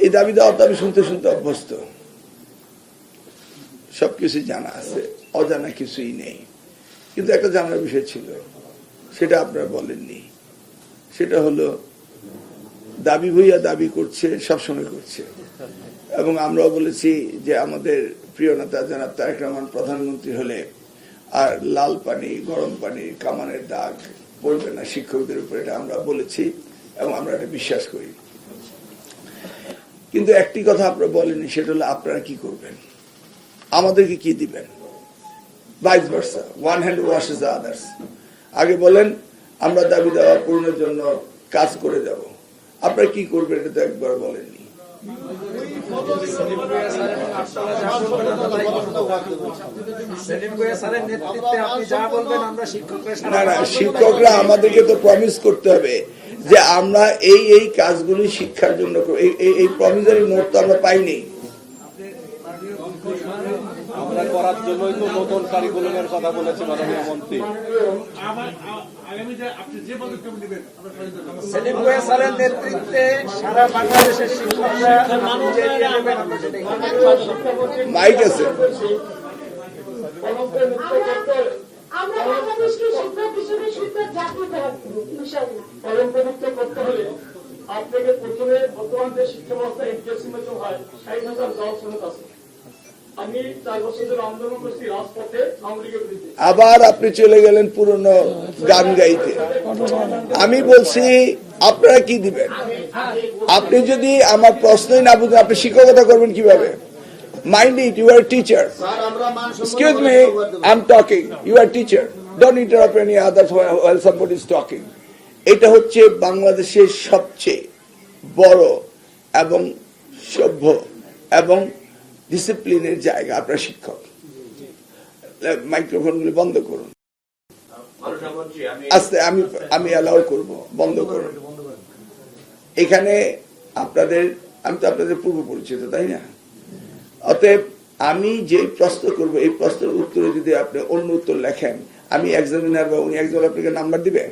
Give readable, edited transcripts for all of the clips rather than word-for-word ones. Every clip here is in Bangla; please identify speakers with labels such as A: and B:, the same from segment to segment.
A: এই দাবি দেওয়া তো আমি শুনতে শুনতে অভ্যস্ত, সবকিছু জানা আছে, অজানা কিছুই নেই। কিন্তু একটা জানার বিষয় ছিল, সেটা আপনারা বলেননি। সেটা হলো দাবি ভুইয়া দাবি করছে, সবসময় করছে, এবং আমরাও বলেছি যে আমাদের প্রিয় নেতা জনাব তারেক রহমান প্রধানমন্ত্রী হলে আর লাল পানি গরম পানি কামানের দাগ পড়বে না শিক্ষকদের উপর, এটা আমরা বলেছি এবং আমরা এটা বিশ্বাস করি। কিন্তু একটি কথা আপনারা বলেননি, সেটা হলো আপনারা কি করবেন, আমাদেরকে কি দিবেন। Vice versa, one hand washes the others. আগে বলেন আমরা দাবি দেওয়া পূরণের জন্য কাজ করে যাব, আপনারা কি করবেন এটা তো একবার বলেননি। না না, শিক্ষকরা আমাদেরকে তো প্রমিস করতে হবে যে আমরা এই এই কাজগুলি শিক্ষার জন্য, এই প্রমিসারি নোট তো আমরা পাইনি।
B: আমরা করার জন্যই তো নতুন কারিকুলামের কথা বলেছে মাননীয় মন্ত্রী।
C: সেলিম ভুঁইয়া স্যারের নেতৃত্বে সারা বাংলাদেশের শিক্ষকরা
A: মাইক আছে।
D: আমরা বাংলাদেশকে শিক্ষক হিসেবে শিক্ষক জাতীয়তা অলঙ্করুক্ত করতে হলে আপনাকে প্রথমে বর্তমান যে শিক্ষা ব্যবস্থা এনটিএসসি মধ্যে হয় ৬০,০০০ জব শ্রমিক আছে। আমি ৪ বছর ধরে আন্দোলন করছি রাজপথে আওয়ামী লীগের বিরুদ্ধে।
A: আবার আপনি চলে গেলেন পুরনো গান গাইতে। আমি বলছি আপনারা কি দিবেন। আপনি যদি আমার প্রশ্নই না বুঝেন আপনি শিক্ষকতা করবেন কিভাবে? Mind it, you are a teacher. Excuse me, I'm talking. You are a teacher. Don't interrupt any others while somebody is talking. এটা হচ্ছে বাংলাদেশের সবচেয়ে বড় এবং সভ্য এবং ডিসিপ্লিনের জায়গা। আপনার শিক্ষক, মাইক্রোফোনগুলি বন্ধ করুন আস্তে, আমি অ্যালাউ করব, বন্ধ করুন। এখানে আপনাদের, আমি তো আপনাদের পূর্ব পরিচিত, তাই না? অতএব আমি যে প্রশ্ন করব এই প্রশ্নের উত্তরে যদি আপনি অন্য উত্তর লেখেন, আমি এক্সামিনার বা উনি একজন আপনাকে নাম্বার দিবে?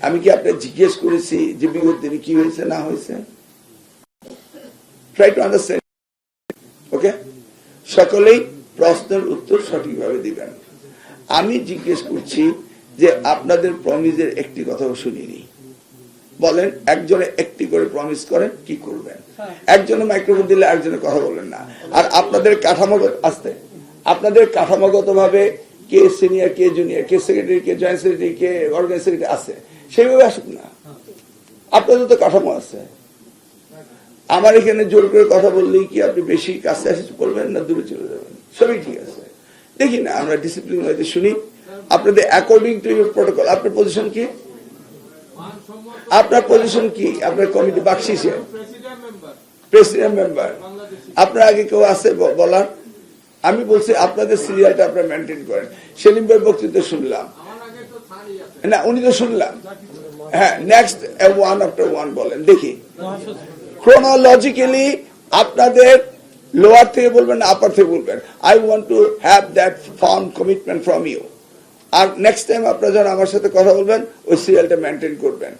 A: আমি কি আপনাকে জিজ্ঞেস করেছি যে বিগত দিনে কি হয়েছে না হয়েছে? Try to understand. ওকে, সকলেই প্রশ্নের উত্তর সঠিকভাবে দিবেন। আমি জিজ্ঞেস করছি যে আপনাদের প্রমিসের একটি কথাও শুনিনি। বলেন, একজনে একটি করে প্রমিস করেন, কি করবেন? একজনে মাইক্রোফোন দিলে একজনে কথা বলেন না। আর আপনাদের কাঠামোগত আসতে, আপনাদের কাঠামোগত ভাবে কে সিনিয়র, কে জুনিয়র, কে সেক্রেটারি, কে জয়েন্ট সেক্রেটারি, কে অর্গানাইজ সেক্রেটারি আছে, সেইভাবে আসুক না। আপনাদের তো কাঠামো আছে। আমার এখানে জোর করে কথা বললেই কি আপনি বেশি কাছে এসে বলবেন না দূরে চলে যাবেন? সবই ঠিক আছে, দেখি না আমরা ডিসিপ্লিন হয়তো শুনি আপনাদের অ্যাকর্ডিং টু ইউর প্রটোকল। আপনার পজিশন কি? আপনার পজিশন কি? আপনার কমিটি বাকশিসে প্রেসিডেন্ট মেম্বার, আপনার আগে কেউ আছে বলার? আমি বলছি আপনাদের সিরিয়ালটা আপনারা মেনটেন করেন। সেলিম ভাই বক্তৃতা শুনলাম না, উনি তো শুনলাম। হ্যাঁ, নেক্সট ওয়ান আফটার ওয়ান বলেন দেখি। ক্রোনোলজিক্যালি আপনাদের লোয়ার থেকে বলবেন না আপার থেকে বলবেন। I want to have that firm commitment from you. আর নেক্সট টাইম আপনারা যখন আমার সাথে কথা বলবেন ওই সিরিয়ালটা মেনটেন করবেন,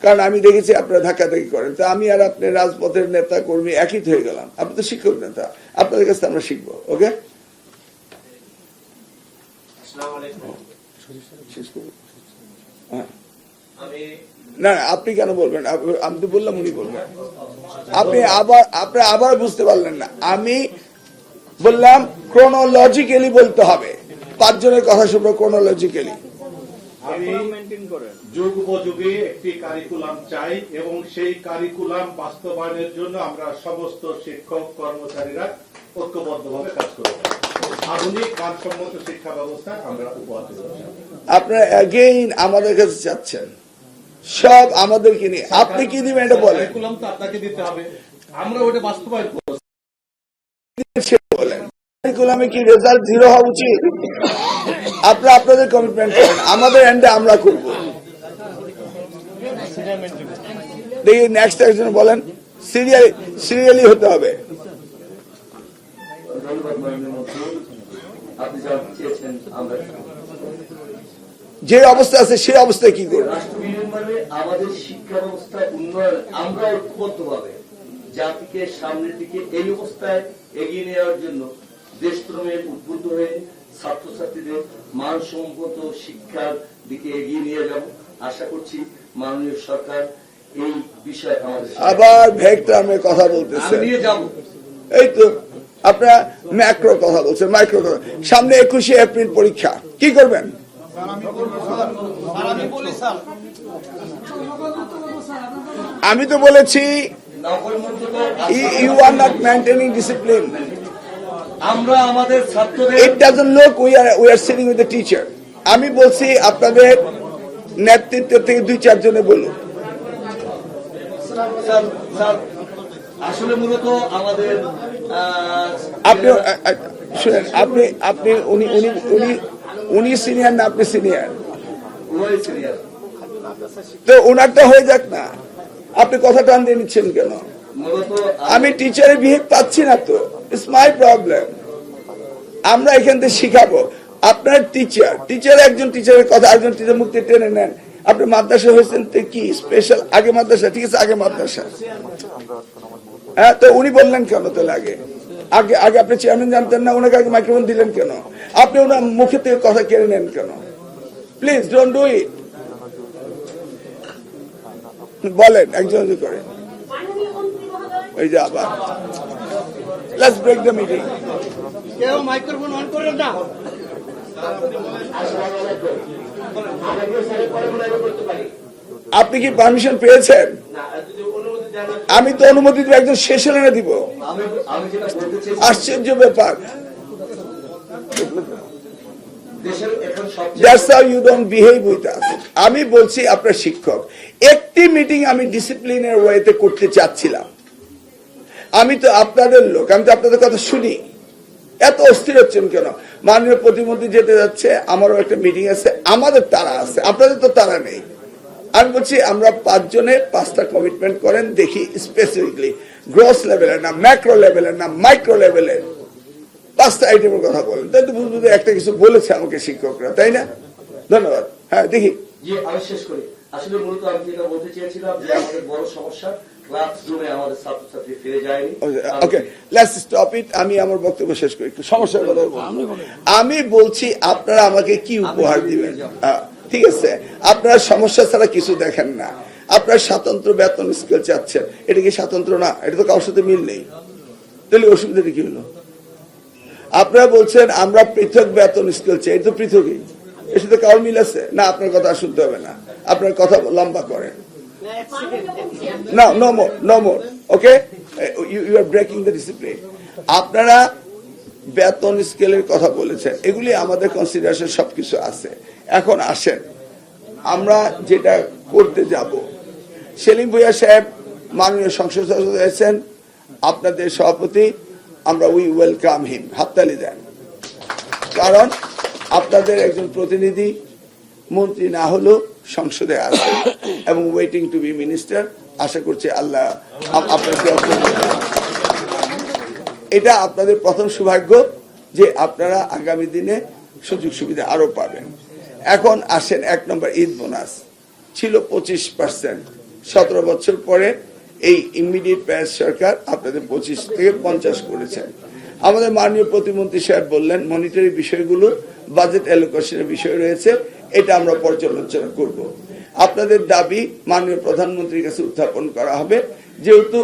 A: কারণ আমি দেখেছি আপনারা ধাক্কাধাক্কি করেন। তো আমি আর আপনি রাজপথের নেতা কর্মী একই হয়ে গেলাম। আপনি তো শিক্ষক নেতা, আপনাদের কাছে আমরা শিখবো। ওকে, না আপনি কেন বলবেন? আমি তো বললাম উনি বলবেন। আপনি আবার বুঝতে পারলেন না। আমি বললাম ক্রোনোলজিক্যালি বলতে হবে। 5 জনের কথা শুনবো ক্রোনোলজিক্যালি।
B: আমি যুগ উপযোগী একটি কারিকুলাম চাই এবং সেই কারিকুলাম বাস্তবায়নের জন্য আমরা সমস্ত শিক্ষক কর্মচারীরা ঐক্যবদ্ধভাবে কাজ করব। আধুনিক মানসম্মত শিক্ষা ব্যবস্থা আমরা উপহার দেব।
A: আপনারা অ্যাগেইন আমাদের কাছে চাচ্ছেন সব আমাদেরকে নিয়ে। আপনি কি দিবেন এটা বলেন।
B: কারিকুলাম তো আপনাকে দিতে হবে, আমরা ওটা বাস্তবায়ন করব।
A: কারিকুলামে কি রেজাল্ট 0 হওয়া উচিত? আপনারা আপনাদের কমিটমেন্ট করেন, আমাদের এন্ডে আমরা করব। দেখি নেক্সট একজন বলেন। সিরিয়ালি হতে হবে। যে অবস্থা আছে সেই অবস্থায় কি করবে?
E: আমাদের শিক্ষা ব্যবস্থা উন্নয়ন আমরা ঐক্যবদ্ধভাবে জাতিকে সামনের দিকে এই অবস্থায় এগিয়ে নেওয়ার জন্য দেশপ্রেমের উদ্বুদ্ধ হয়ে ছাত্রছাত্রীদের মানসম্মত শিক্ষার দিকে এগিয়ে নিয়ে যাব। আশা করছি মাননীয় সরকার এই বিষয়ে আমাদের
A: আবার ভেগ টার্মে কথা বলতেছেন।
E: নিয়ে যাব।
A: এই তো আপনারা ম্যাক্রো কথা বলছেন, মাইক্রো কথা। সামনে 21শে এপ্রিল পরীক্ষা, কি করবেন? আমি তো বলেছি you are not maintaining discipline.
E: আমরা আমাদের ছাত্রদের
A: it doesn't look we are sitting with the teacher. আমি বলছি আপনাদের নেতৃত্ব থেকে 2-4 জনে বলুন।
E: স্যার, আসলে মূলত আমাদের
A: আপনি শুনেন, আপনি উনি সিনিয়র না আপনি সিনিয়র? তো ওনারটা হয়ে যাক না, আপনি কথা টান দিয়ে নিচ্ছেন কেন?
E: মূলত
A: আমি টিচারের বিহেভ পাচ্ছি না তো, ইটস মাই প্রবলেম। আমরা এখান থেকে শিখাবো। আপনার টিচার একজন টিচারের কথা আরেকজন টিচার মুক্তি টেনে নেন। আপনি মাদ্রাসা হয়েছেন তো কি স্পেশাল? আগে মাদ্রাসা, ঠিক আছে, আগে মাদ্রাসা। হ্যাঁ, তো উনি বললেন কেন তাহলে? আগে আপনি চেয়ারম্যান জানতেন না, ওনাকে আগে মাইক্রোফোন দিলেন কেন? আপনি ওনার মুখে থেকে কথা কেড়ে নেন কেন? Please don't do it. বলেন একজন করে। ওই যে আবার লেটস ব্রেক দ্য মিটিং।
C: কেউ মাইক্রোফোন অন করেন না।
A: আপনি কি পারমিশন পেয়েছেন? আমি তো অনুমতি দিব, একজন শেষ হলে দিব।
E: আমি যেটা বলতে চাই,
A: আশ্চর্য ব্যাপার।
E: দেশের এখন
A: That's how you don't behave with us. আমি বলছি আপনার শিক্ষক, একটি মিটিং আমি ডিসিপ্লিনের ওয়েতে করতে চাচ্ছিলাম। আমি তো আপনাদের লোক, আমি তো আপনাদের কথা শুনি। এত অস্থির হচ্ছেন কেন? মাননীয় প্রতিমন্ত্রী যেতে যাচ্ছে, আমারও একটা মিটিং আছে, আমাদের তারা আছে, আপনাদের তো তারা নেই। আমি বলছি আমরা 5 জনে 5টা কমিটমেন্ট করেন, দেখি স্পেসিফিকলি গ্রস লেভেলের না, ম্যাক্রো লেভেলের না, মাইক্রো লেভেলের 5টা আইটেমের কথা বলেন। তাই তো বুঝতে একটা কিছু বলেছে আমাকে শিক্ষকরা, তাই না? ধন্যবাদ। হ্যাঁ, দেখি।
E: যে আমি শেষ করি। আসলে মূলত আমি যেটা বলতে চেয়েছিলাম যে আমাদের বড় সমস্যা ক্লাসরুমে আমাদের ছাত্রছাত্রী ফিরে যায়নি।
A: ওকে, লেটস স্টপ ইট। আমি আমার বক্তব্য শেষ করি, একটু সমস্যার কথা বলবো। আমি বলছি আপনারা আমাকে কি উপহার দিবেন? ঠিক আছে, আপনারা সমস্যা ছাড়া কিছু দেখেন না। আপনারা স্বতন্ত্র বেতন স্কেল চাচ্ছেন, এটা কি স্বতন্ত্র না? এটা তো কারোর সাথে মিল নেই। তাহলে অসুবিধাটা কি হলো? আপনারা বলছেন আমরা পৃথক বেতন স্কেল চাই, এটা তো পৃথকই, এর সাথে কারোর মিল আছে না? আপনার কথা শুনতে হবে না, আপনার কথা লম্বা করেন। No more. Okay? You are breaking the discipline. আপনারা বেতন স্কেলের কথা বলেছেন, এগুলি আমাদের কনসিডারেশন সবকিছু আছে। এখন আসেন আমরা যেটা করতে যাব। সেলিম ভুঁইয়া সাহেব মাননীয় সংসদ সদস্য হয়েছেন, আপনাদের সভাপতি, আমরা উই ওয়েলকাম হিম, হাততালি দেন। কারণ আপনাদের একজন প্রতিনিধি মন্ত্রী না হলেও সংসদে আছে এবং ওয়েটিং টু বি মিনিস্টার। আশা করছি আল্লাহ আপনাদের, এটা আপনাদের প্রথম সৌভাগ্য যে আপনারা আগামী দিনে সুযোগ সুবিধা আরো পাবেন। এখন আসেন 1 নম্বর, ঈদ বোনাস ছিল 25%। 17 বছর পরে এই ইমিডিয়েট প্যাস সরকার আপনাদের 25 থেকে 50 করেছেন। আমাদের মাননীয় প্রতিমন্ত্রী সাহেব বললেন মনিটারি বিষয়গুলো, বাজেট অ্যালোকেশনের বিষয় রয়েছে, এটা আমরা পর্যালোচনা করব। আপনাদের দাবি মাননীয় প্রধানমন্ত্রীর কাছে উত্থাপন করা হবে, যেহেতু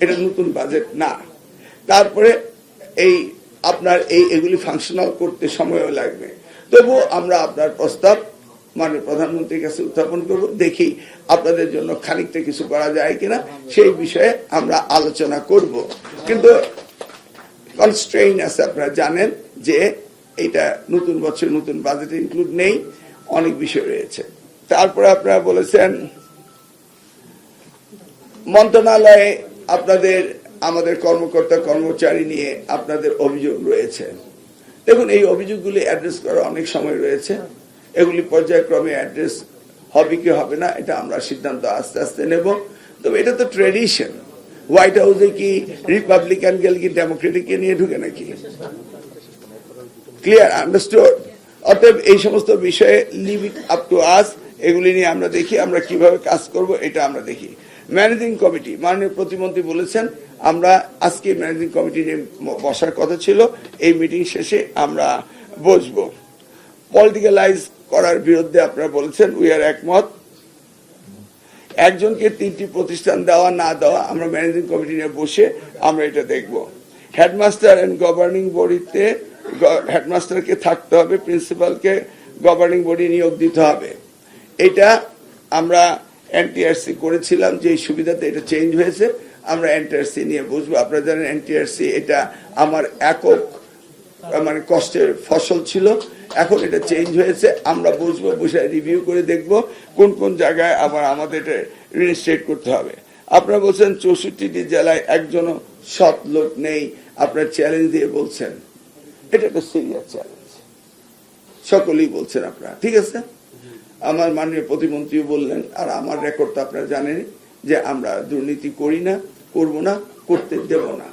A: এটা নতুন বাজেট না। তারপরে এই আপনার এগুলি ফাংশনাল করতে সময়ও লাগবে। তবু আমরা আপনার প্রস্তাব মাননীয় প্রধানমন্ত্রীর কাছে উত্থাপন করব, দেখি আপনাদের জন্য খানিকটা কিছু করা যায় কিনা, সেই বিষয়ে আমরা আলোচনা করব। কিন্তু কনস্ট্রেইন আছে, আপনারা জানেন যে এটা নতুন বছর নতুন বাজেটে ইনক্লুড নেই, অনেক বিষয় রয়েছে। তারপরে আপনারা বলেছেন মন্ত্রণালয়ে আপনাদের আমাদের কর্মকর্তা কর্মচারী নিয়ে আপনাদের অভিযোগ রয়েছে। দেখুন, এই অভিযোগগুলি অ্যাড্রেস করা অনেক সময় রয়েছে, এগুলি পর্যায়ক্রমে অ্যাড্রেস হবে কি হবে না এটা আমরা সিদ্ধান্ত আস্তে আস্তে নেব। তবে এটা তো ট্রেডিশন, হোয়াইট হাউসে কি রিপাবলিকান গেল কি ডেমোক্রেটিককে নিয়ে ঢুকে নাকি? Clear, understood? অতএব এই সমস্ত বিষয়ে leave it up to us, এগুলি নিয়ে আমরা দেখি আমরা কিভাবে কাজ করব, এটা আমরা দেখি। ম্যানেজিং কমিটি মাননীয় প্রতিমন্ত্রী বলেছেন আমরা আজকে ম্যানেজিং কমিটি নিয়ে বসার কথা ছিল, এই মিটিং শেষে আমরা বসবো। পলিটিক্যালাইজ করার বিরুদ্ধে আপনারা বলেছেন, উই আর একমত। একজনকে 3টি প্রতিষ্ঠান দেওয়া না দেওয়া আমরা ম্যানেজিং কমিটি নিয়ে বসে আমরা এটা দেখব। হেডমাস্টার এন্ড গভর্নিং বডিতে হেডমাস্টারকে থাকতে হবে, প্রিন্সিপালকে গভর্নিং বডি নিয়োগ দিতে হবে। এটা আমরা এনটিআরসি করেছিলাম, যে সুবিধাতে এটা চেঞ্জ হয়েছে, আমরা এনটিআরসি নিয়ে বসবো। আপনারা জানেন এনটিআরসি এটা আমার একক মানে কষ্টের ফসল ছিল, এখন এটা চেঞ্জ হয়েছে। আমরা বসবো, বসে রিভিউ করে দেখব কোন কোন জায়গায় আবার আমাদের এটা রিইনস্টেট করতে হবে। আপনারা বলছেন 64টি জেলায় একজনও সৎ লোক নেই, আপনার চ্যালেঞ্জ দিয়ে বলছেন, এটা একটা সিরিয়াস চ্যালেঞ্জ, সকলেই বলছেন আপনারা, ঠিক আছে। আমার মাননীয় প্রতিমন্ত্রীও বললেন, আর আমার রেকর্ড তো আপনারা জানেন যে আমরা দুর্নীতি করি না, করব না, করতে দেব না।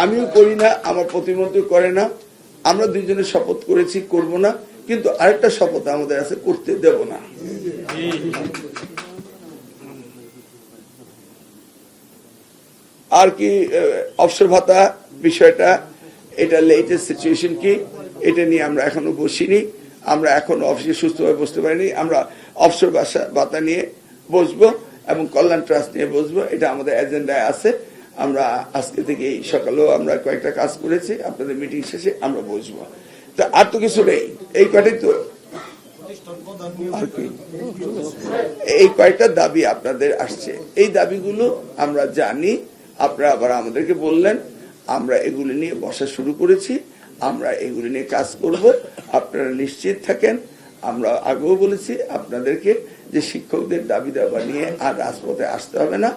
A: আমিও করি না, আমার প্রতিমন্ত্রী করে না। আমরা দুইজনে শপথ করেছি করব না, কিন্তু আরেকটা শপথ আমাদের আছে, করতে দেব না। আর কি অবসর ভাতা বিষয়টা, এটা লেটেস্ট সিচুয়েশন কি, এটা নিয়ে আমরা এখনো বসিনি, আমরা এখনো অফিসে সুস্থভাবে বসতে পারিনি। আমরা অবসর ভাতা নিয়ে বসবো এবং কল্যাণ ট্রাস্ট নিয়ে বসবো, এটা আমাদের এজেন্ডায় আছে। আমরা আজকে থেকে সকালেও আমরা কয়েকটা কাজ করেছি, আপনাদের মিটিং শেষে আমরা বসবো। তো আর তো কিছু নেই, এই কয়টাই তো, আর কি এই কয়েকটা দাবি আপনাদের আসছে, এই দাবিগুলো আমরা জানি। আপনারা আবার আমাদেরকে বললেন, আমরা এগুলি নিয়ে বসা শুরু করেছি, আমরা এগুলি নিয়ে কাজ করব, আপনারা নিশ্চিত থাকেন। আমরা আগেও বলেছি আপনাদেরকে যে শিক্ষকদের দাবি দাবা নিয়ে আর রাজপথে আসতে হবে না।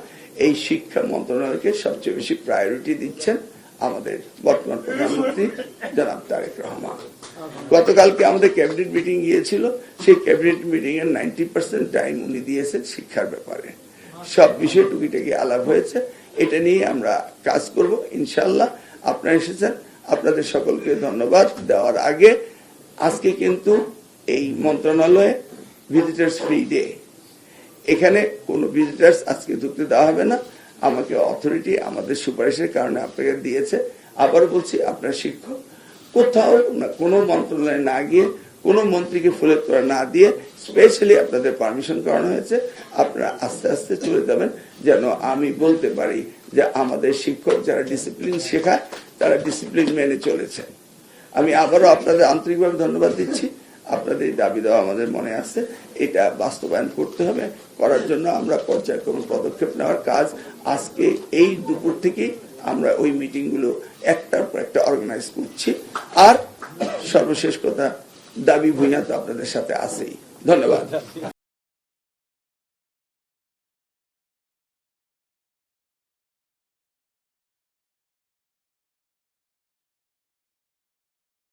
A: এই শিক্ষা মন্ত্রণালয়কে সবচেয়ে বেশি প্রায়োরিটি দিচ্ছেন আমাদের বর্তমান প্রধানমন্ত্রী জনাব তারেক রহমান। গতকালকে আমাদের ক্যাবিনেট মিটিং গিয়েছিল, সেই ক্যাবিনেট মিটিং এর 90% টাইম উনি দিয়েছেন শিক্ষার ব্যাপারে। সব বিষয় টুকিটাকি আলাপ হয়েছে, এটা নিয়ে আমরা কাজ করব ইনশাল্লাহ। আপনারা এসেছেন, আপনাদের সকলকে ধন্যবাদ দেওয়ার আগে, আজকে কিন্তু এই মন্ত্রণালয়ে ভিজিটার্স ফ্রি ডে, এখানে কোনো ভিজিটার্স আজকে ঢুকতে দেওয়া হবে না। আমাকে অথরিটি আমাদের সুপারিশের কারণে আপনাকে দিয়েছে। আবার বলছি, আপনার শিক্ষক কোথাও কোনো মন্ত্রণালয়ে না গিয়ে, কোনো মন্ত্রীকে ফুলের তোড়া না দিয়ে স্পেশালি আপনাদের পারমিশন করানো হয়েছে। আপনারা আস্তে আস্তে চলে যাবেন, যেন আমি বলতে পারি যে আমাদের শিক্ষক যারা ডিসিপ্লিন শেখায় তারা ডিসিপ্লিন মেনে চলেছে। আমি আবারও আপনাদের আন্তরিকভাবে ধন্যবাদ দিচ্ছি। আপনাদের দাবি দেওয়া আমাদের মনে আছে, এটা বাস্তবায়ন করতে হবে। করার জন্য আমরা পর্যায়ক্রমে পদক্ষেপ নেওয়ার কাজ আজকে এই দুপুর থেকেই আমরা ওই মিটিংগুলো একটার পর একটা অর্গানাইজ করছি। আর সর্বশেষ কথা, দাবি ভূঁইয়া তো আপনাদের সাথে আছেই। ধন্যবাদ।